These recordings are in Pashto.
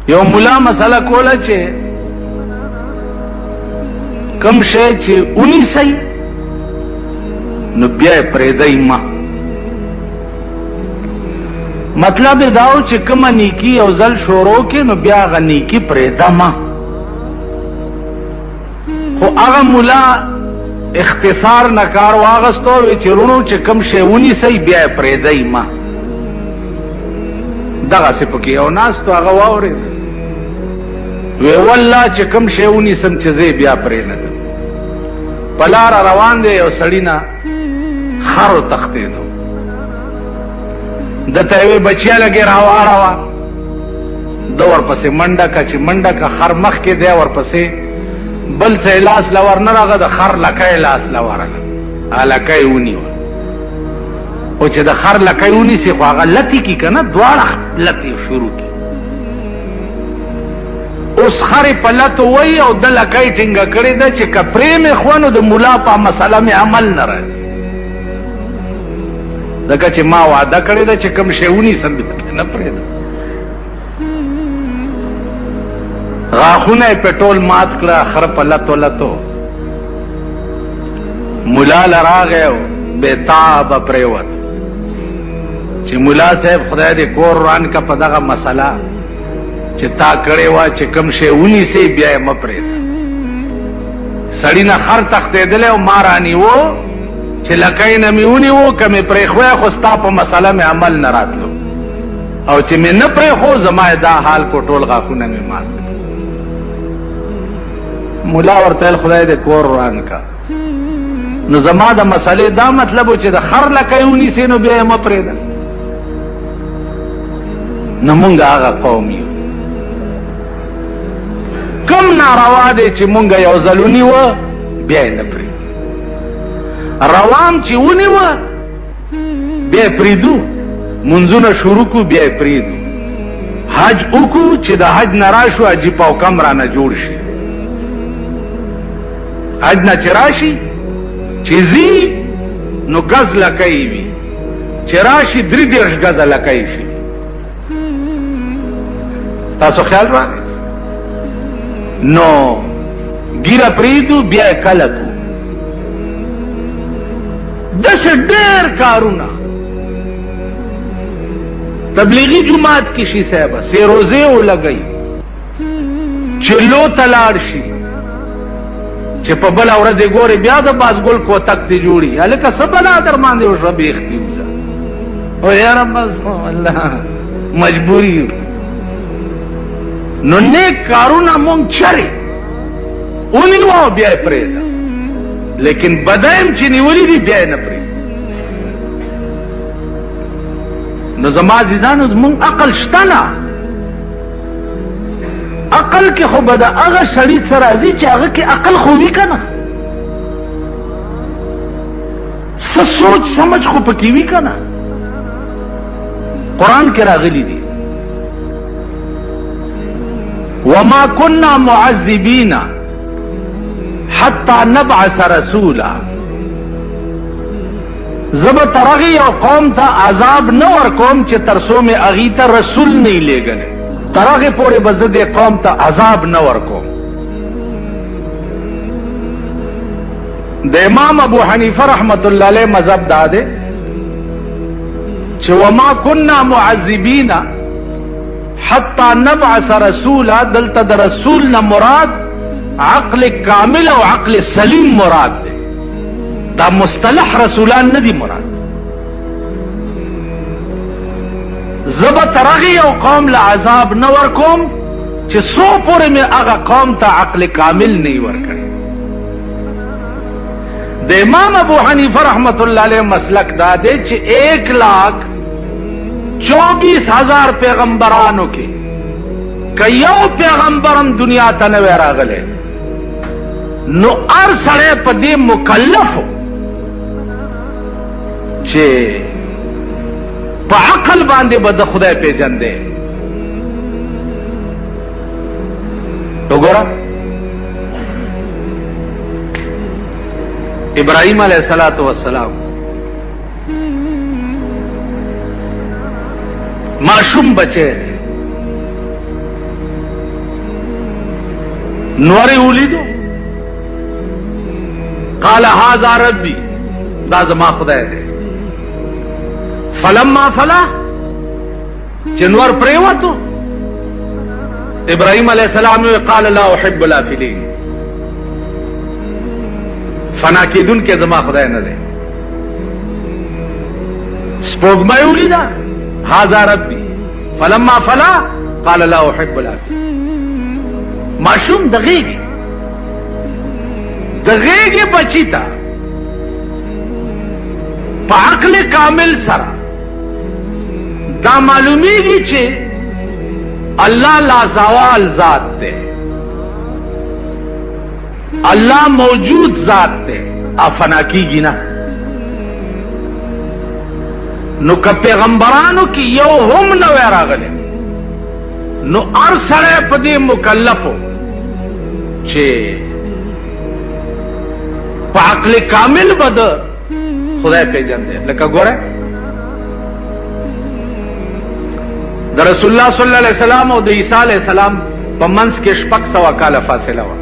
یو مولا مسله کوله چې کم شی چې ونیسئ نو بیا یې پرېږدئ مه. مطلب یې دا و چې کومه نیکي یو ځل شروع کړې نو بیا هغه نیکي پرېږده مه. خو هغه مولا اختصار نه کار واغستو وی چې رونو چې کم شی ونیسئ بیا یې پرېږدئ مه. دغسې پکې یو ناستو هغه واورېد وی والله چې کم شی ونیسم چې زه بیا پرېږدم. په لاره روان دی یو سړي نه خر وتښتېدو. دته یې وی بچیا لږې راواړوه. ده ورپسې منډه که چې منډه که خر مخکې دی ورپسې بل څه یې لاس له ور نه راغه د خر لکه یې لاس له ورغله. هغه لکه یې ونیوه. خو چې د خر لکه یې ونیسي خو هغه لتې کي که نه دواړه لتې شروع کي. اوس خرې په لتو وایي او ده لکه یې ټینګه کړې ده چې که پرې مې خوا نو د ملا په مسله مې عمل نه راځي. ځکه چې ما وعده کړې ده چې کوم شی ونیسم بیا نه پرېږدم. غاښونه یې په ټول مات کړه خر په لتو لتو. ملا له راغی او بېتابه پرېوت چې ملا صاحب خدای دې کور وران که په دغه مسله چې تا کړې وه چې کوم شی ونیسئ بیا یې مه پرېږده. سړي نه خر تښتېدلی او ما رانیوه چې لکۍ نه مې ونیوه که مې پرېښوی خو ستا په مسله مې عمل نه راتلو او چې مې نه پرېښو زما یې دا حال کو ټول غاښونه مې مات. ملا ورته ویل خدای دې کور وران که. نو زما د مسلې دا مطلب و چې د خر لکۍ ونیسې نو بیا یې مه پرېږده. نو مونږ هغه قوم یو. کم ناروا دی چې مونږ یو ځل ونیوه بیا یې نه پرېږدو. روام چې ونیوه بیا یې پرېږدو. منځونه شروع کړو بیا یې پرېږدو. حج وکړو چې د حج نه راشو عجیب او کم رانه جوړ شي. حج نه چې راشي چې ځي نو ګز لکۍ وي چې راشي 33 ګزه لکۍ شي. تاسو خیال راغی؟ نو ګیره پرېږدو بیا یې کله کړو. داسې ډېر کارونه تبلیغي جومات کې شي صاحبه سیروزې ولګئ چې لو ته لاړ شي چې په بله ورځ یې ګورې بیا د بازګل کوتک دې جوړي. هلکه څه بلا در باندې وشوه بیختي وځه او یاره بس الله مجبوري یو. نو نیک کارونه مونږ چرې ونیوه او بیا یې پرېږده. لیکن بدایم چې نیولي دي بیا یې نه پرېږده. نو زما عزیزانو زمونږ عقل شته نه. عقل کې خو به د هغه سړي څه راځي چې هغه کې عقل خو وي که نه. څه سوچ سمج خو پکې وي که نه. قرآن کې راغلي دي وما كنا معذبين حتى نبعث رسولا. زب ترغی او قوم تا عذاب نه ورکوم چې ترسو میں اغی تا رسول نہیں لے گنے. ترغی پورے بزد قوم تا عذاب نه ورکوم. د امام ابو حنیفه رحمت الله علیه مذهب دا ده چې وما كنا معذبين حتى نبعث رسولا. دلته د رسول نه مراد عقل کامل او عقل سلیم مراد ده. دا مصطلح رسولان ندی مراد. زبا ترغی او قوم لعذاب نور کوم چې سو پورې میں اغا قوم تا عقل کامل نہیں ورکړي. د امام ابو حنیفه رحمت الله علیه مسلک دا دے چې 1,24,000 پیغمبرانو کې که یو پیغمبرم دنیا ته نه وی راغلی نو هر سړی په دې مکلفو چې په عقل باندې به د خدای پیژندې. وګوره ابراهیم علیه السلام معصوم بچے نور ولیدو قال هذا ربي دا زما خدای دی فلما فلا چې نور پریوتو ابراهيم عليه السلام قال لا احب الافلين فنا کېدون کې زما خدای نه دی سپوږمۍ ولیدا هذا ربي فلما فلا قال لا احب الافلين معشوم دغیږي بچی تا په عقل کامل سره دا معلومیږي چې الله لازوال ذات دی الله موجود ذات دی افنا کیږي نه نو که پیغمبرانو کې یو هم نه وای راغلی نو هر سړی په دې مکلفو چې په عقل کامل بد خدای پیژندې لکه ګوره د رسول الله صلی الله علیه وسلم او د عیسی علیه السلام په منځ کې 600 کاله فاصله و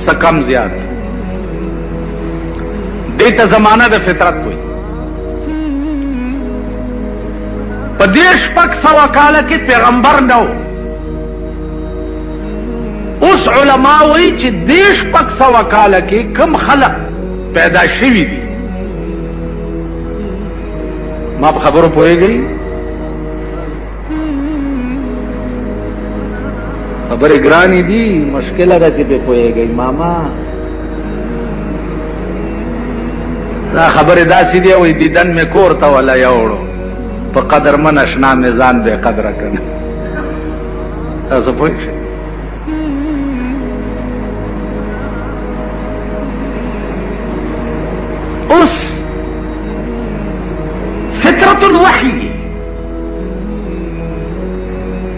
سکم زیات دې ته زمانہ د فطرت وي په دې 600 کاله کې پیغمبر نه و اوس علما وایي چې دې 600 کاله کې کم خلق پیدا شوي دي ما په خبرو پوهېږئ خبرې ګرانې دي مشکله ده چې پې پوهېږئ ماما دا خبرې داسې دي وایي دیدن مې کور ته ولا یوړو په قدرمن اشنا مې ځان بې قدره کړه تاسو پوه شئ اوس فطرت الوحی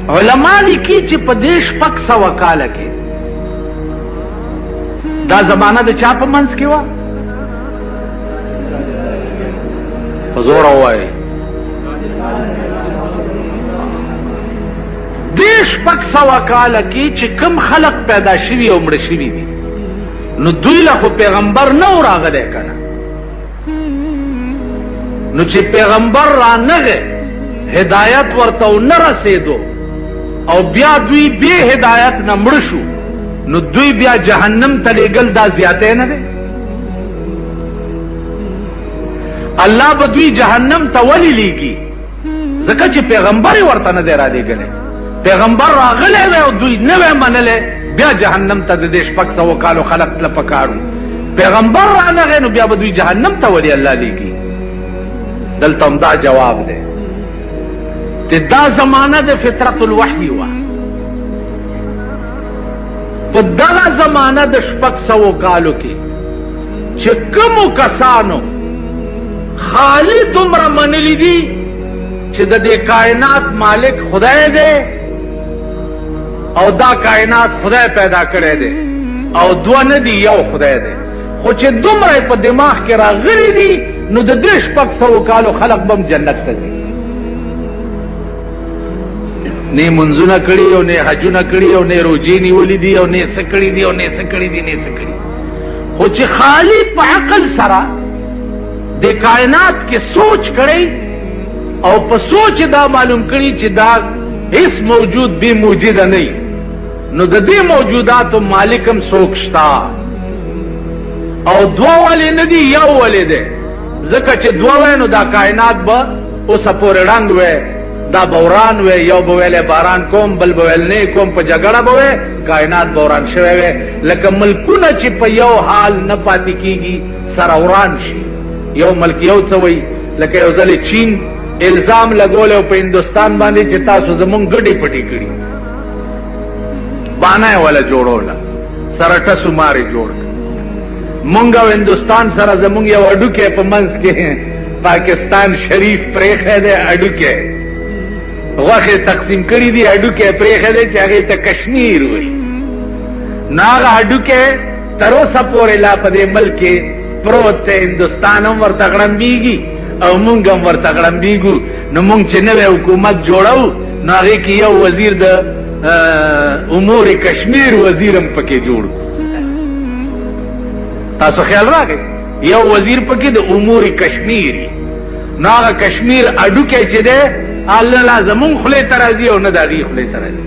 علماء لیکي چې په دې 600 کاله کې دا زمانہ د چا په منځ کې وه په زور ووایئ دې 600 کاله کې چې کوم خلق پیدا شوي او مړه شوي دي نو دوی له خو پیغمبر نه و راغلی که نه نو چې پیغمبر را نغی هدایت ورته ونه رسېدو او بیا دوی بے ہدایت نہ مڑشو نو دوی بیا جہنم تلیگل دا زیادہ نہ دے اللہ بدوی جہنم تولی لیگی زکا چی پیغمبر ورطا نہ دے را دے گلے پیغمبر را غلے وے او دوی نوے منلے بیا جہنم تا دے 600 کالو خلق لپکارو پیغمبر را نہ غے نو بیا بدوی جہنم تولی اللہ لیگی دلتا دا جواب دے دا زمانہ د فطرت الوحی وا په دغه زمانہ د 600 کالو کې چې کومو کسانو خالی دومره منلی دي چې د دې کائنات مالک خدای دی او دا کائنات خدای پیدا کړی دی او دوه نه دي یو خدای دی خو چې دومره په دماغ کې راغلي دي نو د دې 600 کالو خلق بم جنت ته ځي نه منځونه کړي او نه حجونه کړي او نه روزي نیولې دي او نه څه کړي دي او نه څه کړي دي نه څه کړي خو چې خالی په عقل سره د کائنات کې سوچ کړي او په سوچ دا معلوم کړي چې دا هیڅ موجود به موجود نه نو د دې موجوداتو مالکم سوکشتا او دوه ولې نه دي یو ولې ده ځکه چې دوه نو دا کائنات به اوس پورې رنگ وې دا بوران وے یو بویل باران کوم بل بویل نه کوم په جګړه بوې کائنات بوران شوی وے لکه ملکونه چې په یو حال نه پاتې کیږي سره وران شي یو ملک یو څه وي لکه یو ځل چین الزام لګول په هندستان باندې چې تاسو زمونږ ګډي پټي کړي باندې ولا جوړول سره ټسو ماري جوړ مونږ هندستان سره زمونږ یو اډوکه په منځ کې پاکستان شریف پرېخه ده اډوکه غوخه تقسیم کړی دی اډوکه پرېخه ده چې هغه ته کشمیر وای ناغه اډوکه تر اوسه پورې لا په دې ملک پروت هندستان هم ورته غړمبيږي او مونږ هم ورته غړمبيږو نو مونږ چې نوې حکومت جوړو نو هغې کې یو وزیر د امور کشمیر وزیرم پکې جوړ تاسو خیال راغی یو وزیر پکې د امور کشمیر نو هغه کشمیر اډوکی چې دی الله زمون خولې ته راځي او نه د هغې خولې ته راځي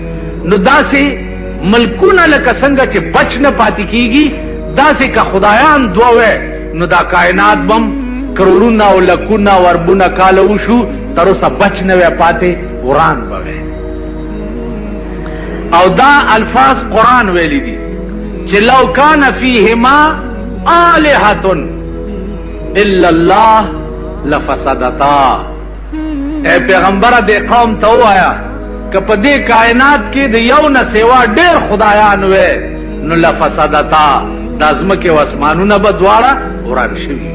نو داسې ملکونه لکه څنګه چې بچ نه پاتې کېږي داسې که خدایان دوه وی نو دا کائنات بم کروڑونه او لکونه او اربونه کاله وشو تر اوسه بچ نه وی پاتې وران به وی او دا الفاظ قرآن ویلی دي چې لو کان فیهما آلهة الا الله لفسدتا اے پیغمبر دے قوم ته وایا که په دې کائنات کې د یو نه سوا ډېر خدایان وې نو لفسدتا د ازمکه او اسمانونه به دواړه وران شوي